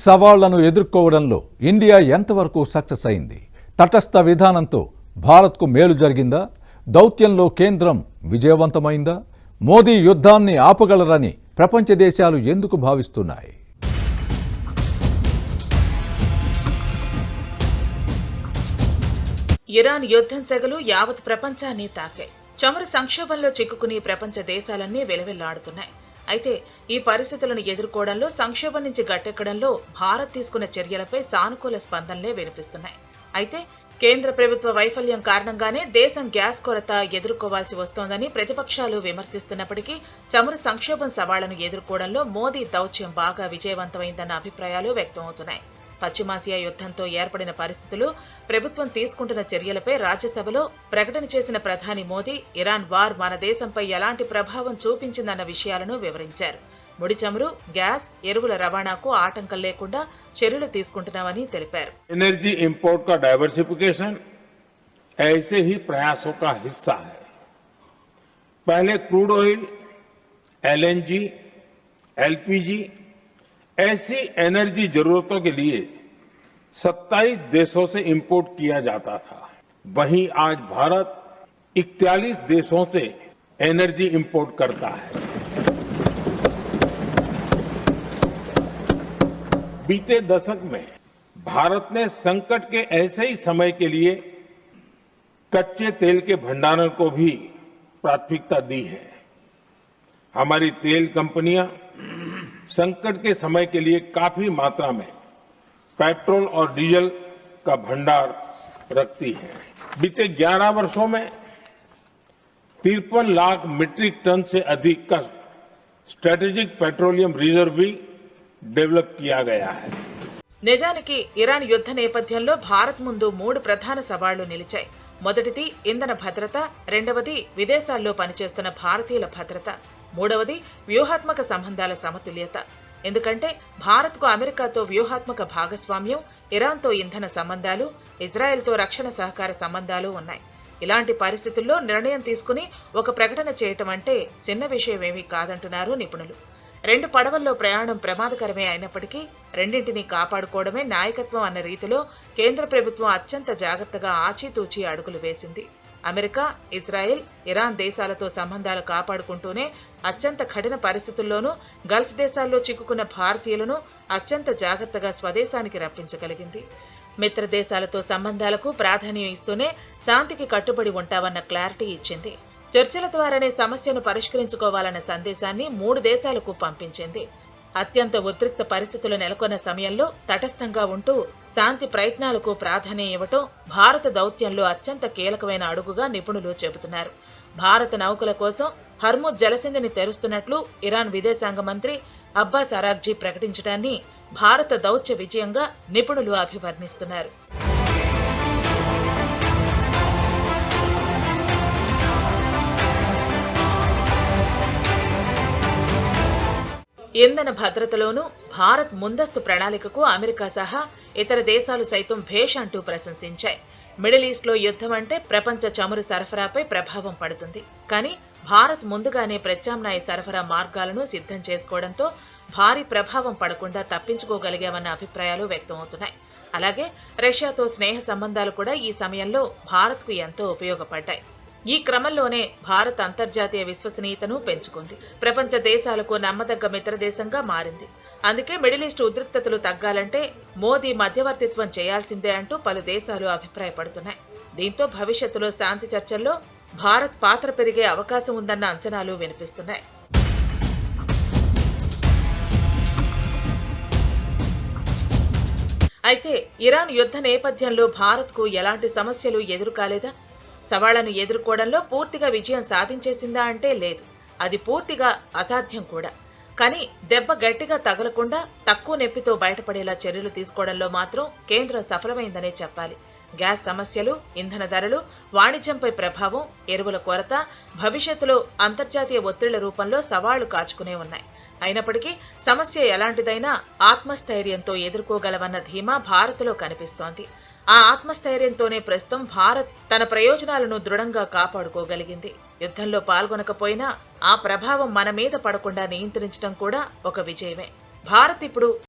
సవాళ్లను ఎదుర్కోవడంలో ఇండియా ఎంతవరకు సక్సెస్ అయింది? తటస్థ విధానంతో భారత్కు మేలు జరిగిందా? దౌత్యంలో కేంద్రం విజయవంతమైందా? మోదీ యుద్ధాన్ని ఆపగలరని ప్రపంచ దేశాలు ఎందుకు భావిస్తున్నాయి? ఇరాన్ యుద్ధం సెగలు యావత్ ప్రపంచాన్ని తాకాయి. చమురు సంక్షోభంలో చిక్కుకుని ప్రపంచ దేశాలన్నీ వెలవెల్లాడుతున్నాయి. అయితే ఈ పరిస్థితులను ఎదుర్కోవడంలో, సంక్షోభం నుంచి గట్టెక్కడంలో భారత్ తీసుకున్న చర్యలపై సానుకూల స్పందనలే వినిపిస్తున్నాయి. అయితే కేంద్ర ప్రభుత్వ వైఫల్యం కారణంగానే దేశం గ్యాస్ కొరత ఎదుర్కోవాల్సి వస్తోందని ప్రతిపక్షాలు విమర్శిస్తున్నప్పటికీ, చమురు సంక్షోభం సవాళ్లను ఎదుర్కోవడంలో మోదీ దౌత్యం బాగా విజయవంతమైందన్న అభిప్రాయాలు వ్యక్తమవుతున్నాయి. పశ్చిమాసియా యుద్ధంతో ఏర్పడిన పరిస్థితులు, ప్రభుత్వం తీసుకుంటున్న చర్యలపై రాజ్యసభలో ప్రకటన చేసిన ప్రధాని మోదీ, ఇరాన్ వార్ మన దేశంపై ఎలాంటి ప్రభావం చూపించిందన్న విషయాలను వివరించారు. ముడి చమురు, గ్యాస్, ఎరువుల రవాణాకు ఆటంకం లేకుండా చర్యలు తీసుకుంటున్నామని తెలిపారు. एनर्जी इंपोर्ट का डाइवर्सिफिकेशन ऐसे ही प्रयासों का हिस्सा है। पहले क्रूड ऑयल, एलएनजी, एलपीजी ऐसी एनर्जी जरूरतों के लिए 27 देशों से इंपोर्ट किया जाता था। वहीं आज भारत 41 देशों से एनर्जी इंपोर्ट करता है। बीते दशक में भारत ने संकट के ऐसे ही समय के लिए कच्चे तेल के भंडारण को भी प्राथमिकता दी है। हमारी तेल कंपनियां संकट के समय के लिए काफी मात्रा में पेट्रोल और डीजल का भंडार रखती है। बीते 11 वर्षों में 53 लाख मीट्रिक टन से अधिक का स्ट्रेटेजिक पेट्रोलियम रिजर्व भी डेवलप किया गया है। నిజానికి ఇరాన్ యుద్ధ నేపథ్యంలో భారత్ ముందు 3 ప్రధాన సవాళ్లు నిలిచాయి. మొదటిది ఇంధన భద్రత, రెండవది విదేశాల్లో పనిచేస్తున్న భారతీయుల భద్రత, మూడవది వ్యూహాత్మక సంబంధాల సమతుల్యత. ఎందుకంటే భారత్కు అమెరికాతో వ్యూహాత్మక భాగస్వామ్యం, ఇరాన్తో ఇంధన సంబంధాలు, ఇజ్రాయెల్తో రక్షణ సహకార సంబంధాలు ఉన్నాయి. ఇలాంటి పరిస్థితుల్లో నిర్ణయం తీసుకుని ఒక ప్రకటన చేయటం అంటే చిన్న విషయమేమీ కాదంటున్నారు నిపుణులు. 2 పడవల్లో ప్రయాణం ప్రమాదకరమే అయినప్పటికీ రెండింటినీ కాపాడుకోవడమే నాయకత్వం అన్న రీతిలో కేంద్ర ప్రభుత్వం అత్యంత జాగ్రత్తగా ఆచితూచి అడుగులు వేసింది. అమెరికా, ఇజ్రాయెల్, ఇరాన్ దేశాలతో సంబంధాలు కాపాడుకుంటూనే అత్యంత కఠిన పరిస్థితుల్లోనూ గల్ఫ్ దేశాల్లో చిక్కుకున్న భారతీయులను అత్యంత జాగ్రత్తగా స్వదేశానికి రప్పించగలిగింది. మిత్ర దేశాలతో సంబంధాలకు ప్రాధాన్యం ఇస్తూనే శాంతికి కట్టుబడి ఉంటామన్న క్లారిటీ ఇచ్చింది. చర్చల ద్వారానే సమస్యను పరిష్కరించుకోవాలన్న సందేశాన్ని 3 దేశాలకు పంపించింది. అత్యంత ఉద్రిక్త పరిస్థితులు నెలకొన్న సమయంలో తటస్థంగా ఉంటూ శాంతి ప్రయత్నాలకు ప్రాధాన్యం ఇవ్వటం భారత దౌత్యంలో అత్యంత కీలకమైన అడుగుగా నిపుణులు చెబుతున్నారు. భారత నౌకల కోసం హర్ముజ్ జలసంధిని తెరుస్తున్నట్లు ఇరాన్ విదేశాంగ మంత్రి అబ్బాస్ అరాగ్జీ ప్రకటించడాన్ని భారత దౌత్య విజయంగా నిపుణులు అభివర్ణిస్తున్నారు. ఇంధన భద్రతలోనూ భారత్ ముందస్తు ప్రణాళికకు అమెరికా సహా ఇతర దేశాలు సైతం భేష్ అంటూ ప్రశంసించాయి. మిడిల్ ఈస్ట్లో యుద్ధం అంటే ప్రపంచ చమురు సరఫరాపై ప్రభావం పడుతుంది. కానీ భారత్ ముందుగానే ప్రత్యామ్నాయ సరఫరా మార్గాలను సిద్ధం చేసుకోవడంతో భారీ ప్రభావం పడకుండా తప్పించుకోగలిగామన్న అభిప్రాయాలు వ్యక్తమవుతున్నాయి. అలాగే రష్యాతో స్నేహ సంబంధాలు కూడా ఈ సమయంలో భారత్కు ఎంతో ఉపయోగపడ్డాయి. ఈ క్రమంలోనే భారత్ అంతర్జాతీయ విశ్వసనీయతను పెంచుకుంది. ప్రపంచ దేశాలకు నమ్మదగ్గ మిత్రదేశంగా మారింది. అందుకే మిడిల్ ఈస్ట్ ఉద్రిక్తతలు తగ్గాలంటే మోదీ మధ్యవర్తిత్వం చేయాల్సిందే అంటూ పలు దేశాలు అభిప్రాయపడుతున్నాయి. దీంతో భవిష్యత్తులో శాంతి చర్చల్లో భారత్ పాత్ర పెరిగే అవకాశం ఉందన్న అంచనాలు వినిపిస్తున్నాయి. అయితే ఇరాన్ యుద్ధ నేపథ్యంలో భారత్కు ఎలాంటి సమస్యలు ఎదురుకాలేదా? సవాళ్లను ఎదుర్కోవడంలో పూర్తిగా విజయం సాధించేసిందా అంటే లేదు. అది పూర్తిగా అసాధ్యం కూడా. కానీ దెబ్బ గట్టిగా తగలకుండా తక్కువ నొప్పితో బయటపడేలా చర్యలు తీసుకోవడంలో మాత్రం కేంద్రం సఫలమైందనే చెప్పాలి. గ్యాస్ సమస్యలు, ఇంధన ధరలు, వాణిజ్యంపై ప్రభావం, ఎరువుల కొరత, భవిష్యత్తులో అంతర్జాతీయ ఒత్తిళ్ల రూపంలో సవాళ్లు కాచుకునే ఉన్నాయి. అయినప్పటికీ సమస్య ఎలాంటిదైనా ఆత్మస్థైర్యంతో ఎదుర్కోగలవన్న ధీమా భారత్లో కనిపిస్తోంది. ఆ ఆత్మస్థైర్యంతోనే ప్రస్తుతం భారత్ తన ప్రయోజనాలను దృఢంగా కాపాడుకోగలిగింది. యుద్ధంలో పాల్గొనకపోయినా ఆ ప్రభావం మన మీద పడకుండా నియంత్రించడం కూడా ఒక విజయమే. భారత్ ఇప్పుడు